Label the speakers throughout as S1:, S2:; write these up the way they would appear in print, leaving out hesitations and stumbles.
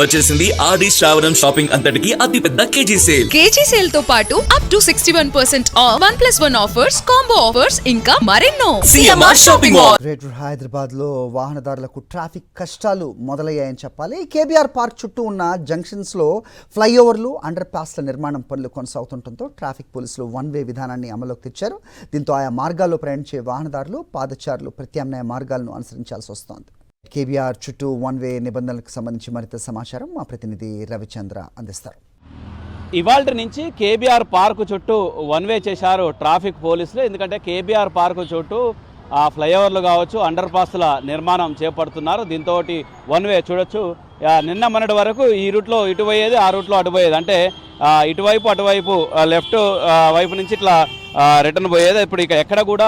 S1: వచ్చేసింది ఆది శ్రావణం షాపింగ్ అంతటికి అతిపెద్ద కేజీ సేల్
S2: తో పాటు up to 61% of 1+1 offers, combo offers ఇంకా మరెన్నో.
S1: CMR shopping mall.
S3: Greater Hyderabad లో వాహనదారులకు ట్రాఫిక్ కష్టాలు మొదలయ్యాయని చెప్పాలి. కేబీఆర్ పార్క్ చుట్టూ ఉన్న జంక్షన్స్ లో ఫ్లైఓవర్లు, అండర్ పాస్ల నిర్మాణం పనులు కొనసాగుతుండటంతో ట్రాఫిక్ పోలీసులు వన్ వే విధానాన్ని అమలులోకి తెచ్చారు. దీంతో ఆయా మార్గాల్లో ప్రయాణించే వాహనదారులు, పాదచారులు ప్రత్యామ్నాయ మార్గాలను అనుసరించాల్సి వస్తోంది. కేబీఆర్ చుట్టూ వన్ వే నిబంధనలకు సంబంధించి మరింత సమాచారం మా ప్రతినిధి రవిచంద్ర అందిస్తారు.
S4: ఇవాల్టి నుంచి కేబీఆర్ పార్కు చుట్టూ వన్ వే చేశారు ట్రాఫిక్ పోలీసులు. ఎందుకంటే కేబీఆర్ పార్కు చుట్టూ ఫ్లైఓవర్లు కావచ్చు, అండర్ పాస్ల నిర్మాణం చేపడుతున్నారు. దీంతో వన్ వే చూడొచ్చు. నిన్న మొన్నటి వరకు ఈ రూట్లో ఇటు పోయేది, ఆ రూట్లో అటు పోయేది. అంటే ఇటువైపు అటువైపు లెఫ్ట్ వైపు నుంచి ఇట్లా రిటర్న్ పోయేది. ఇప్పుడు ఇక ఎక్కడ కూడా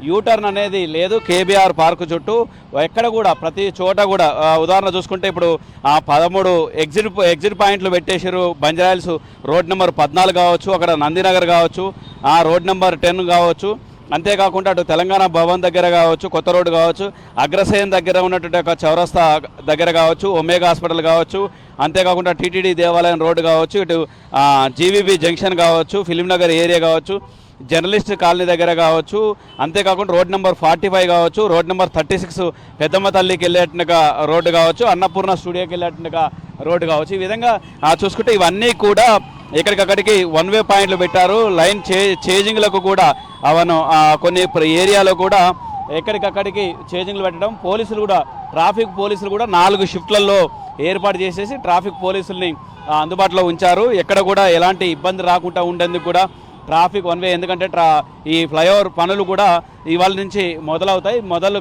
S4: యూటర్న్ అనేది లేదు. కేబీఆర్ పార్కు చుట్టూ ఎక్కడ కూడా ప్రతి చోట కూడా ఉదాహరణ చూసుకుంటే ఇప్పుడు 13 ఎగ్జిట్ పాయింట్లు పెట్టేసారు. బంజారాయిల్స్ రోడ్ నెంబర్ 14 కావచ్చు, అక్కడ నందినగర్ కావచ్చు, రోడ్ నెంబర్ 10 కావచ్చు, అంతేకాకుండా అటు తెలంగాణ భవన్ దగ్గర కావచ్చు, కొత్త రోడ్డు కావచ్చు, అగ్రసేన్ దగ్గర ఉన్నటువంటి ఒక చౌరస్తా దగ్గర కావచ్చు, ఒమేగా హాస్పిటల్ కావచ్చు, అంతేకాకుండా టీటీడీ దేవాలయం రోడ్డు కావచ్చు, ఇటు జీవీబీ జంక్షన్ కావచ్చు, ఫిలింనగర్ ఏరియా కావచ్చు, జర్నలిస్ట్ కాలనీ దగ్గర కావచ్చు, అంతేకాకుండా రోడ్ నెంబర్ 45 కావచ్చు, రోడ్ నెంబర్ 36 పెద్దమ్మ తల్లికి వెళ్ళేట్టుగా రోడ్డు కావచ్చు, అన్నపూర్ణ స్టూడియోకి వెళ్ళేట్టుగా రోడ్డు కావచ్చు. ఈ విధంగా చూసుకుంటే ఇవన్నీ కూడా ఎక్కడికక్కడికి వన్ వే పాయింట్లు పెట్టారు. లైన్ చేంజింగ్లకు కూడా అవను కొన్ని ఏరియాలో కూడా ఎక్కడికక్కడికి చేంజింగ్లు పెట్టడం, పోలీసులు కూడా ట్రాఫిక్ పోలీసులు కూడా 4 షిఫ్ట్లలో ఏర్పాటు చేసేసి ట్రాఫిక్ పోలీసుల్ని అందుబాటులో ఉంచారు. ఎక్కడ కూడా ఎలాంటి ఇబ్బంది రాకుండా ఉండేందుకు కూడా ట్రాఫిక్ వన్ వే. ఎందుకంటే ఈ ఫ్లైఓవర్ పనులు కూడా ఇవాళ నుంచి మొదలవుతాయి. మొదలు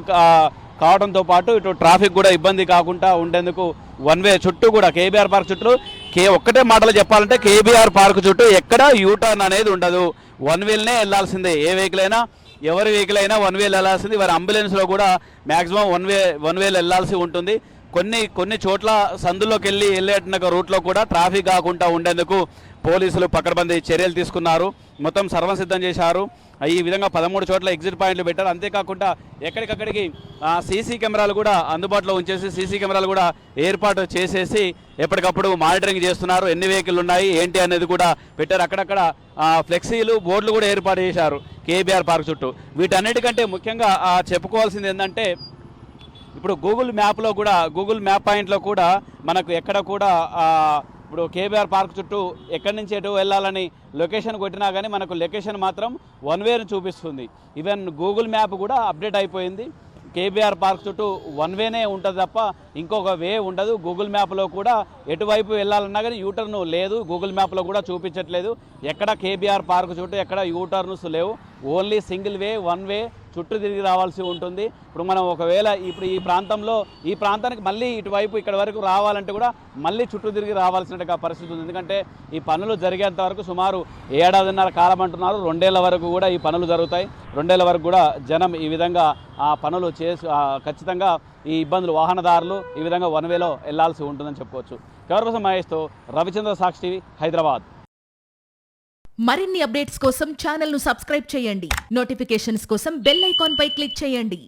S4: కావడంతో పాటు ఇటు ట్రాఫిక్ కూడా ఇబ్బంది కాకుండా ఉండేందుకు వన్ వే చుట్టూ కూడా కేబీఆర్ పార్క్ చుట్టూ ఒక్కటే మాటలు చెప్పాలంటే కేబీఆర్ పార్క్ చుట్టూ ఎక్కడ యూటర్న్ అనేది ఉండదు. వన్ వేలనే వెళ్ళాల్సిందే. ఏ వెహికల్ అయినా, ఎవరి వెహికల్ అయినా వన్ వేలు వెళ్ళాల్సింది. వారి అంబులెన్స్లో కూడా మ్యాక్సిమం వన్ వేలు వెళ్ళాల్సి ఉంటుంది. కొన్ని చోట్ల సందుల్లోకి వెళ్ళేట రూట్లో కూడా ట్రాఫిక్ కాకుండా ఉండేందుకు పోలీసులు పకడ్బందీ చర్యలు తీసుకున్నారు. మొత్తం సర్వసిద్ధం చేశారు. ఈ విధంగా 13 చోట్ల ఎగ్జిట్ పాయింట్లు పెట్టారు. అంతేకాకుండా ఎక్కడికక్కడికి సీసీ కెమెరాలు కూడా అందుబాటులో ఉంచేసి, సీసీ కెమెరాలు కూడా ఏర్పాటు చేసేసి ఎప్పటికప్పుడు మానిటరింగ్ చేస్తున్నారు. ఎన్ని వెహికల్ ఉన్నాయి ఏంటి అనేది కూడా పెట్టారు. అక్కడక్కడ ఫ్లెక్సీలు, బోర్డులు కూడా ఏర్పాటు చేశారు కేబీఆర్ పార్క్ చుట్టూ. వీటన్నిటికంటే ముఖ్యంగా చెప్పుకోవాల్సింది ఏంటంటే ఇప్పుడు గూగుల్ మ్యాప్ పాయింట్లో కూడా మనకు ఎక్కడ కూడా ఇప్పుడు కేబీఆర్ పార్క్ చుట్టూ ఎక్కడి నుంచి ఎటు వెళ్ళాలని లొకేషన్ కొట్టినా కానీ మనకు లొకేషన్ మాత్రం వన్ వేని చూపిస్తుంది. ఈవెన్ గూగుల్ మ్యాప్ కూడా అప్డేట్ అయిపోయింది. కేబీఆర్ పార్క్ చుట్టూ వన్ వేనే ఉంటుంది తప్ప ఇంకొక వే ఉండదు. గూగుల్ మ్యాప్లో కూడా ఎటువైపు వెళ్ళాలన్నా కానీ యూటర్న్ లేదు. గూగుల్ మ్యాప్లో కూడా చూపించట్లేదు. ఎక్కడ కేబీఆర్ పార్క్ చుట్టూ ఎక్కడ యూటర్న్స్ లేవు. Only single way, one way చుట్టూ తిరిగి రావాల్సి ఉంటుంది. ఇప్పుడు మనం ఒకవేళ ఇప్పుడు ఈ ప్రాంతానికి మళ్ళీ ఇటువైపు ఇక్కడ వరకు రావాలంటే కూడా మళ్ళీ చుట్టూ తిరిగి రావాల్సిన పరిస్థితి ఉంది. ఎందుకంటే ఈ పనులు జరిగేంత వరకు సుమారు 7.5 కాలం అంటున్నారు. 2 ఏళ్ల వరకు కూడా ఈ పనులు జరుగుతాయి. 2 ఏళ్ల వరకు కూడా జనం ఈ విధంగా పనులు చేసి ఖచ్చితంగా ఈ ఇబ్బందులు, వాహనదారులు ఈ విధంగా వన్ వేలో వెళ్లాల్సి ఉంటుందని చెప్పుకోవచ్చు. కెమెరా మహేష్తో రవిచంద్ర, సాక్షి టీవీ, హైదరాబాద్.
S2: మరిన్ని అప్డేట్స్ కోసం ఛానల్ ను సబ్స్క్రైబ్ చేయండి. నోటిఫికేషన్స్ కోసం బెల్ ఐకాన్ పై క్లిక్ చేయండి.